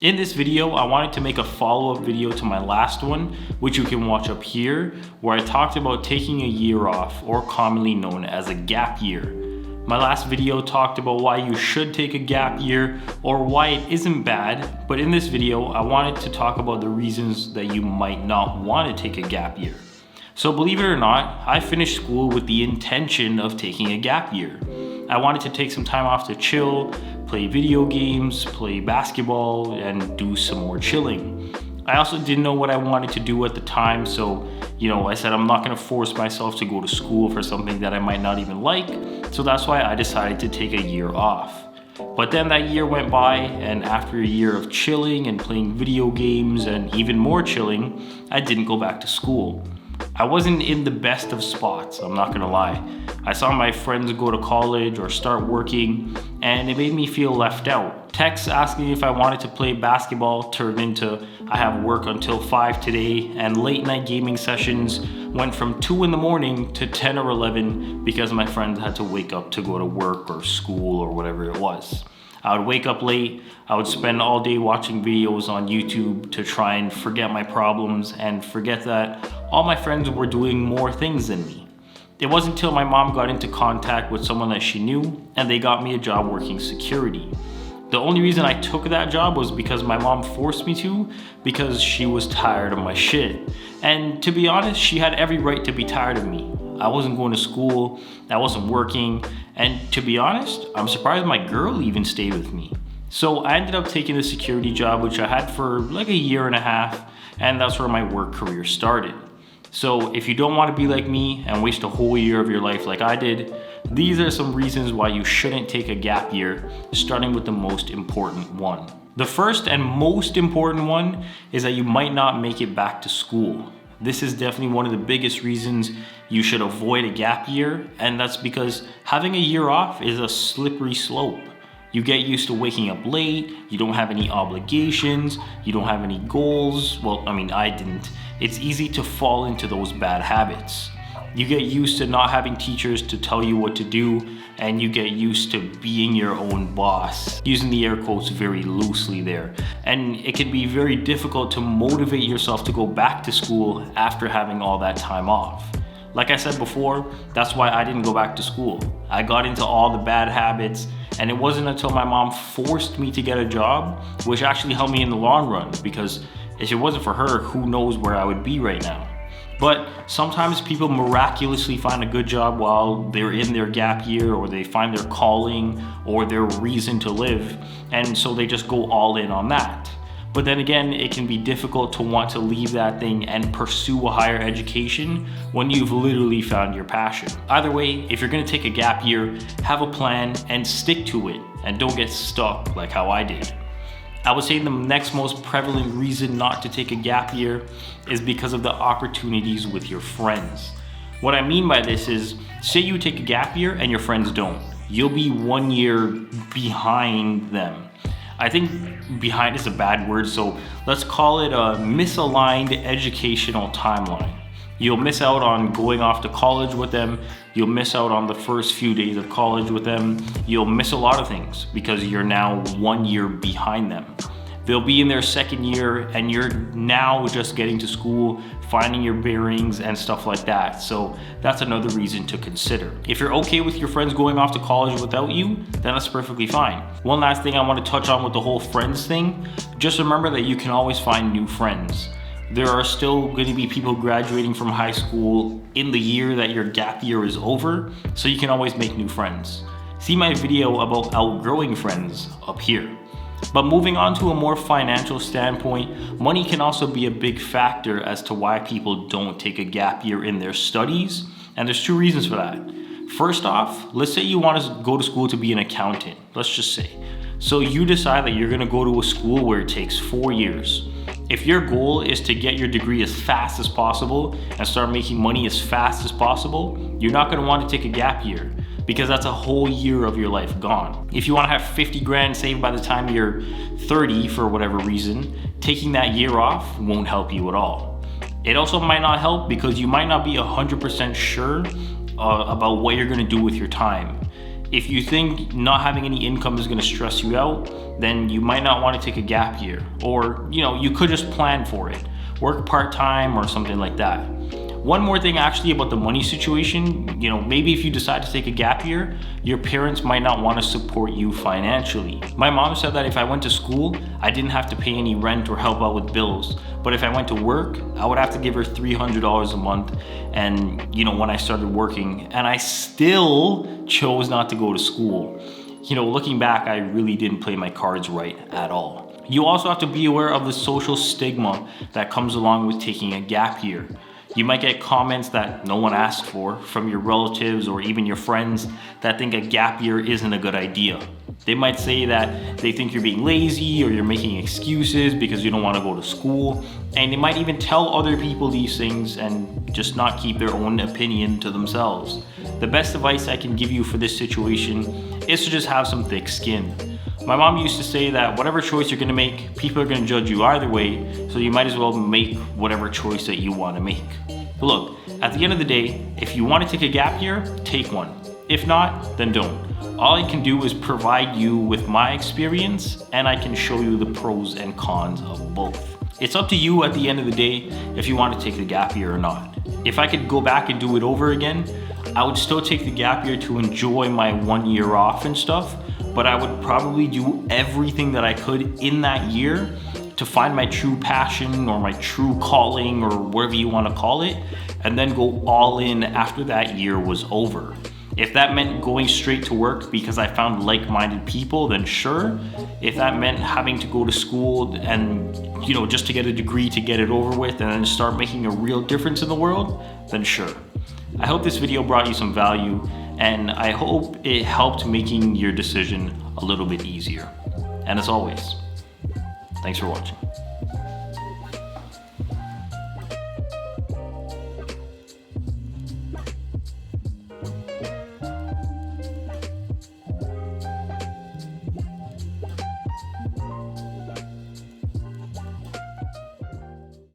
In this video, I wanted to make a follow-up video to my last one, which you can watch up here, where I talked about taking a year off, or commonly known as a gap year. My last video talked about why you should take a gap year, or why it isn't bad, but in this video, I wanted to talk about the reasons that you might not want to take a gap year. So believe it or not, I finished school with the intention of taking a gap year. I wanted to take some time off to chill, play video games, play basketball, and do some more chilling. I also didn't know what I wanted to do at the time, so I said I'm not gonna force myself to go to school for something that I might not even like, so that's why I decided to take a year off. But then that year went by, and after a year of chilling and playing video games and even more chilling, I didn't go back to school. I wasn't in the best of spots, I'm not gonna lie. I saw my friends go to college or start working, and it made me feel left out. Texts asking if I wanted to play basketball turned into I have work until 5 today, and late night gaming sessions went from 2 in the morning to 10 or 11 because my friends had to wake up to go to work or school or whatever it was. I would wake up late, I would spend all day watching videos on YouTube to try and forget my problems and forget that all my friends were doing more things than me. It wasn't until my mom got into contact with someone that she knew and they got me a job working security. The only reason I took that job was because my mom forced me to, because she was tired of my shit. And to be honest, she had every right to be tired of me. I wasn't going to school, I wasn't working, and to be honest, I'm surprised my girl even stayed with me. So I ended up taking the security job, which I had for like a year and a half, and that's where my work career started. So if you don't want to be like me and waste a whole year of your life like I did, these are some reasons why you shouldn't take a gap year, starting with the most important one. The first and most important one is that you might not make it back to school. This is definitely one of the biggest reasons you should avoid a gap year, and that's because having a year off is a slippery slope. You get used to waking up late, you don't have any obligations, you don't have any goals. Well, I didn't. It's easy to fall into those bad habits. You get used to not having teachers to tell you what to do, and you get used to being your own boss, using the air quotes very loosely there. And it can be very difficult to motivate yourself to go back to school after having all that time off. Like I said before, that's why I didn't go back to school. I got into all the bad habits, and it wasn't until my mom forced me to get a job, which actually helped me in the long run, because if it wasn't for her, who knows where I would be right now. But sometimes people miraculously find a good job while they're in their gap year, or they find their calling or their reason to live, and so they just go all in on that. But then again, it can be difficult to want to leave that thing and pursue a higher education when you've literally found your passion. Either way, if you're gonna take a gap year, have a plan and stick to it, and don't get stuck like how I did. I would say the next most prevalent reason not to take a gap year is because of the opportunities with your friends. What I mean by this is, say you take a gap year and your friends don't. You'll be 1 year behind them. I think behind is a bad word, so let's call it a misaligned educational timeline. You'll miss out on going off to college with them. You'll miss out on the first few days of college with them. You'll miss a lot of things because you're now 1 year behind them. They'll be in their second year and you're now just getting to school, finding your bearings and stuff like that. So that's another reason to consider. If you're okay with your friends going off to college without you, then that's perfectly fine. One last thing I want to touch on with the whole friends thing, just remember that you can always find new friends. There are still going to be people graduating from high school in the year that your gap year is over, so you can always make new friends. See my video about outgrowing friends up here. But moving on to a more financial standpoint, money can also be a big factor as to why people don't take a gap year in their studies, and there's 2 reasons for that. First off, let's say you want to go to school to be an accountant, let's just say. So you decide that you're going to go to a school where it takes 4 years. If your goal is to get your degree as fast as possible and start making money as fast as possible, you're not going to want to take a gap year, because that's a whole year of your life gone. If you want to have 50 grand saved by the time you're 30 for whatever reason, taking that year off won't help you at all. It also might not help because you might not be 100% sure about what you're going to do with your time. If you think not having any income is gonna stress you out, then you might not want to take a gap year. Or, you could just plan for it. Work part-time or something like that. One more thing actually about the money situation, maybe if you decide to take a gap year, your parents might not want to support you financially. My mom said that if I went to school, I didn't have to pay any rent or help out with bills. But if I went to work, I would have to give her $300 a month. And when I started working, and I still chose not to go to school. Looking back, I really didn't play my cards right at all. You also have to be aware of the social stigma that comes along with taking a gap year. You might get comments that no one asked for from your relatives or even your friends that think a gap year isn't a good idea. They might say that they think you're being lazy or you're making excuses because you don't want to go to school. And they might even tell other people these things and just not keep their own opinion to themselves. The best advice I can give you for this situation is to just have some thick skin. My mom used to say that whatever choice you're gonna make, people are gonna judge you either way, so you might as well make whatever choice that you wanna make. But look, at the end of the day, if you wanna take a gap year, take one. If not, then don't. All I can do is provide you with my experience, and I can show you the pros and cons of both. It's up to you at the end of the day if you want to take the gap year or not. If I could go back and do it over again, I would still take the gap year to enjoy my 1 year off and stuff, but I would probably do everything that I could in that year to find my true passion or my true calling or whatever you want to call it, and then go all in after that year was over. If that meant going straight to work because I found like-minded people, then sure. If that meant having to go to school and, just to get a degree to get it over with and then start making a real difference in the world, then sure. I hope this video brought you some value, and I hope it helped making your decision a little bit easier. And as always, thanks for watching.